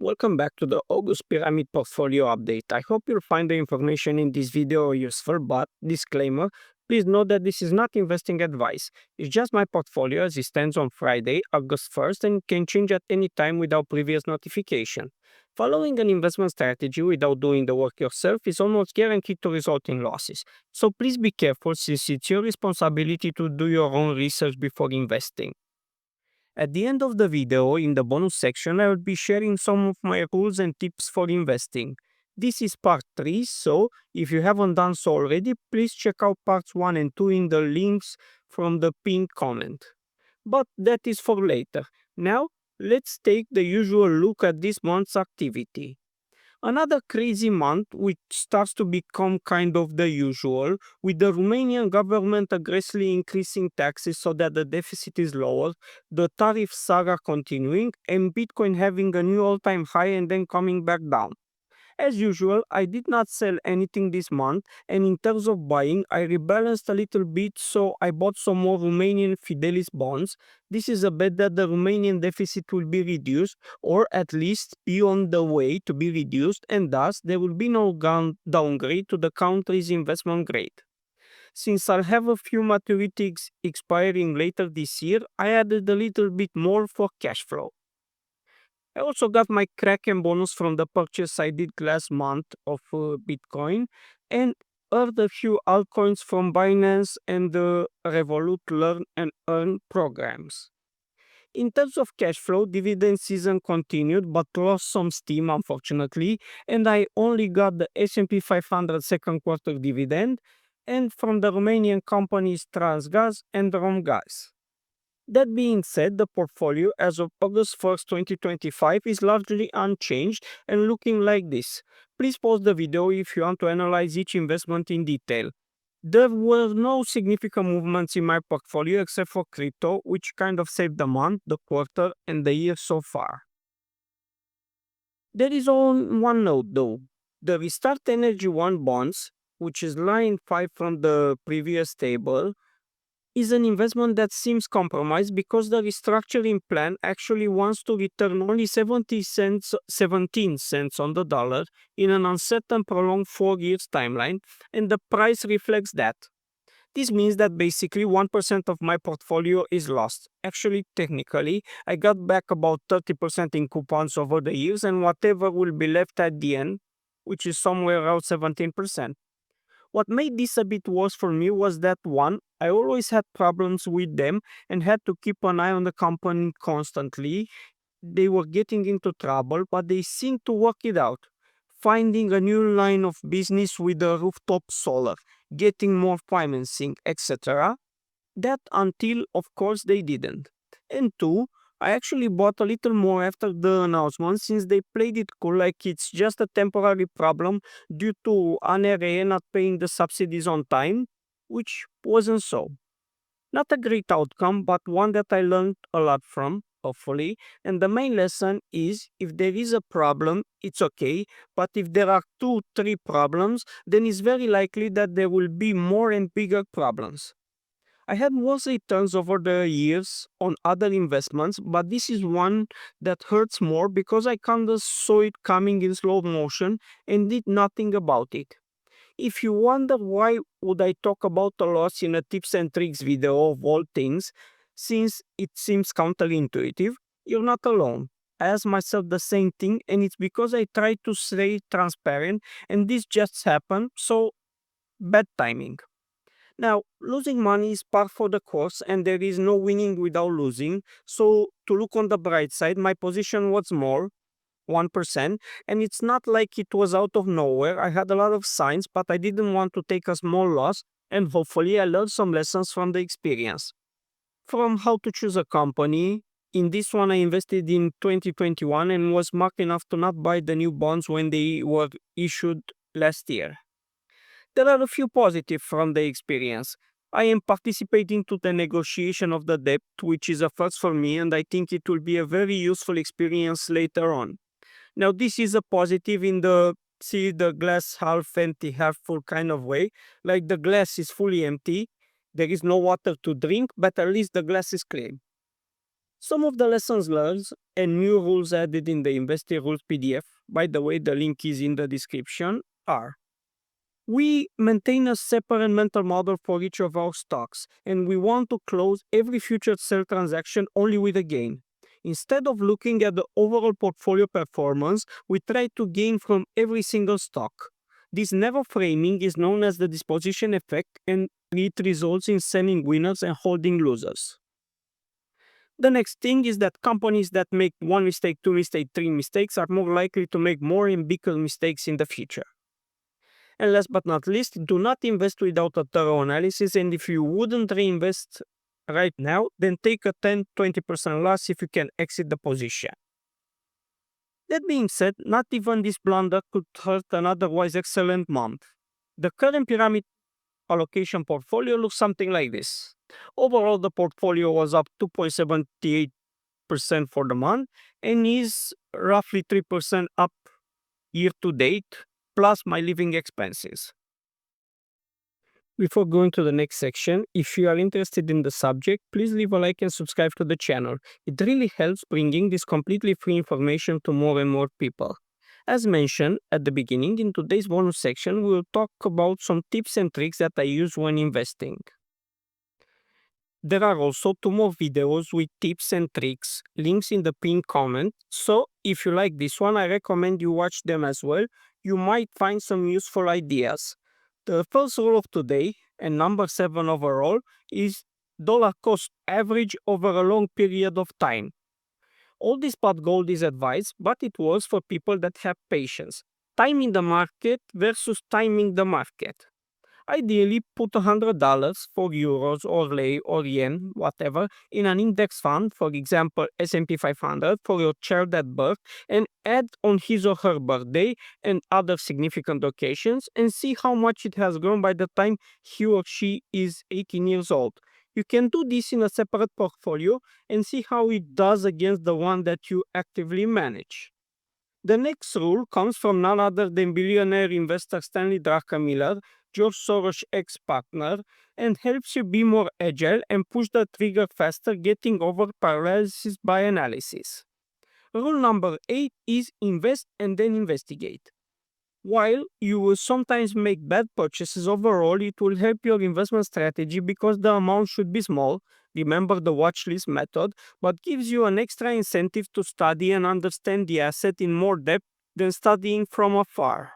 Welcome back to the August Pyramid Portfolio Update. I hope you'll find the information in this video useful, but disclaimer, please note that this is not investing advice. It's just my portfolio as it stands on Friday, August 1st, and can change at any time without previous notification. Following an investment strategy without doing the work yourself is almost guaranteed to result in losses. So please be careful since it's your responsibility to do your own research before investing. At the end of the video, in the bonus section, I will be sharing some of my rules and tips for investing. This is part 3, so if you haven't done so already, please check out parts 1 and 2 in the links from the pinned comment. But that is for later. Now, let's take the usual look at this month's activity. Another crazy month which starts to become kind of the usual, with the Romanian government aggressively increasing taxes so that the deficit is lower, the tariff saga continuing, and Bitcoin having a new all-time high and then coming back down. As usual, I did not sell anything this month, and in terms of buying, I rebalanced a little bit, so I bought some more Romanian Fidelis bonds. This is a bet that the Romanian deficit will be reduced, or at least be on the way to be reduced, and thus there will be no downgrade to the country's investment grade. Since I'll have a few maturities expiring later this year, I added a little bit more for cash flow. I also got my Kraken bonus from the purchase I did last month of Bitcoin and earned a few altcoins from Binance and the Revolut Learn and Earn programs. In terms of cash flow, dividend season continued but lost some steam unfortunately, and I only got the S&P 500 second quarter dividend and from the Romanian companies Transgaz and Romgaz. That being said, the portfolio as of August 1st, 2025 is largely unchanged and looking like this. Please pause the video if you want to analyze each investment in detail. There were no significant movements in my portfolio except for crypto, which kind of saved the month, the quarter, and the year so far. There is on one note though. The Restart Energy 1 bonds, which is line 5 from the previous table, is an investment that seems compromised because the restructuring plan actually wants to return only 17 cents on the dollar in an uncertain prolonged 4 years timeline, and the price reflects that. This means that basically 1% of my portfolio is lost. Actually, technically, I got back about 30% in coupons over the years, and whatever will be left at the end, which is somewhere around 17%. What made this a bit worse for me was that one, I always had problems with them and had to keep an eye on the company constantly. They were getting into trouble, but they seemed to work it out. Finding a new line of business with the rooftop solar, getting more financing, etc. That until, of course, they didn't. And two, I actually bought a little more after the announcement since they played it cool like it's just a temporary problem due to NRA not paying the subsidies on time, which wasn't so. Not a great outcome, but one that I learned a lot from, hopefully. And the main lesson is if there is a problem, it's okay. But if there are two, three problems, then it's very likely that there will be more and bigger problems. I had worse returns over the years on other investments, but this is one that hurts more because I kinda saw it coming in slow motion and did nothing about it. If you wonder why would I talk about a loss in a tips and tricks video of all things, since it seems counterintuitive, you're not alone. I ask myself the same thing and it's because I try to stay transparent and this just happened, so bad timing. Now, losing money is par for the course, and there is no winning without losing. So, to look on the bright side, my position was more, 1%, and it's not like it was out of nowhere. I had a lot of signs, but I didn't want to take a small loss, and hopefully, I learned some lessons from the experience. From how to choose a company, in this one, I invested in 2021 and was smart enough to not buy the new bonds when they were issued last year. There are a few positives from the experience. I am participating to the negotiation of the debt, which is a first for me, and I think it will be a very useful experience later on. Now, this is a positive in the see the glass half empty, half full kind of way. Like the glass is fully empty, there is no water to drink, but at least the glass is clean. Some of the lessons learned and new rules added in the Investing Rules PDF, by the way, the link is in the description, are: we maintain a separate mental model for each of our stocks, and we want to close every future sell transaction only with a gain. Instead of looking at the overall portfolio performance, we try to gain from every single stock. This narrow framing is known as the disposition effect, and it results in selling winners and holding losers. The next thing is that companies that make one mistake, two mistakes, three mistakes are more likely to make more and bigger mistakes in the future. And last but not least, do not invest without a thorough analysis. And if you wouldn't reinvest right now, then take a 10-20% loss if you can exit the position. That being said, not even this blunder could hurt an otherwise excellent month. The current pyramid allocation portfolio looks something like this. Overall, the portfolio was up 2.78% for the month and is roughly 3% up year to date, plus my living expenses. Before going to the next section, if you are interested in the subject, please leave a like and subscribe to the channel. It really helps bringing this completely free information to more and more people. As mentioned at the beginning, in today's bonus section, we will talk about some tips and tricks that I use when investing. There are also two more videos with tips and tricks, links in the pinned comment, so if you like this one, I recommend you watch them as well. You might find some useful ideas. The first rule of today, and number 7 overall, is dollar cost average over a long period of time. All this pot gold is advice, but it works for people that have patience. Timing the market versus timing the market. Ideally, put $100 for euros or lei or yen, whatever, in an index fund, for example S&P 500, for your child at birth, and add on his or her birthday and other significant occasions, and see how much it has grown by the time he or she is 18 years old. You can do this in a separate portfolio and see how it does against the one that you actively manage. The next rule comes from none other than billionaire investor Stanley Druckenmiller, George Soros' ex-partner, and helps you be more agile and push the trigger faster, getting over paralysis by analysis. Rule number 8 is invest and then investigate. While you will sometimes make bad purchases, overall it will help your investment strategy because the amount should be small. Remember the watch list method, but gives you an extra incentive to study and understand the asset in more depth than studying from afar.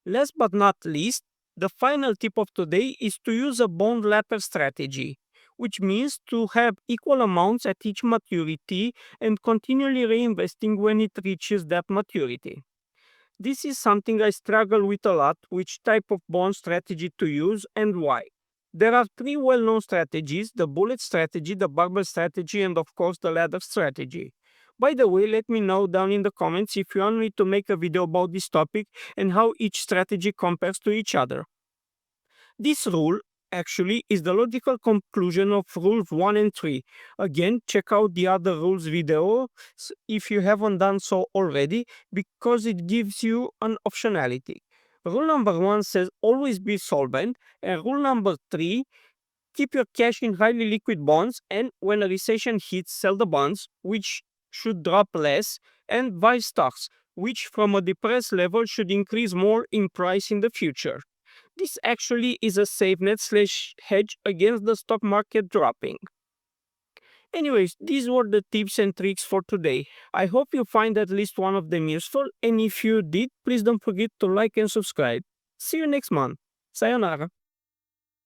Last but not least, the final tip of today is to use a bond ladder strategy, which means to have equal amounts at each maturity and continually reinvesting when it reaches that maturity. This is something I struggle with a lot, which type of bond strategy to use and why. There are three well-known strategies: the bullet strategy, the barbell strategy, and of course the ladder strategy. By the way, let me know down in the comments if you want me to make a video about this topic and how each strategy compares to each other. This rule actually is the logical conclusion of rules 1 and 3. Again, check out the other rules video if you haven't done so already, because it gives you an optionality. Rule number 1 says always be solvent, and rule number 3, keep your cash in highly liquid bonds, and when a recession hits, sell the bonds, which should drop less, and buy stocks, which from a depressed level should increase more in price in the future. This actually is a safe net slash hedge against the stock market dropping. Anyways, these were the tips and tricks for today. I hope you find at least one of them useful, and if you did, please don't forget to like and subscribe. See you next month. Sayonara.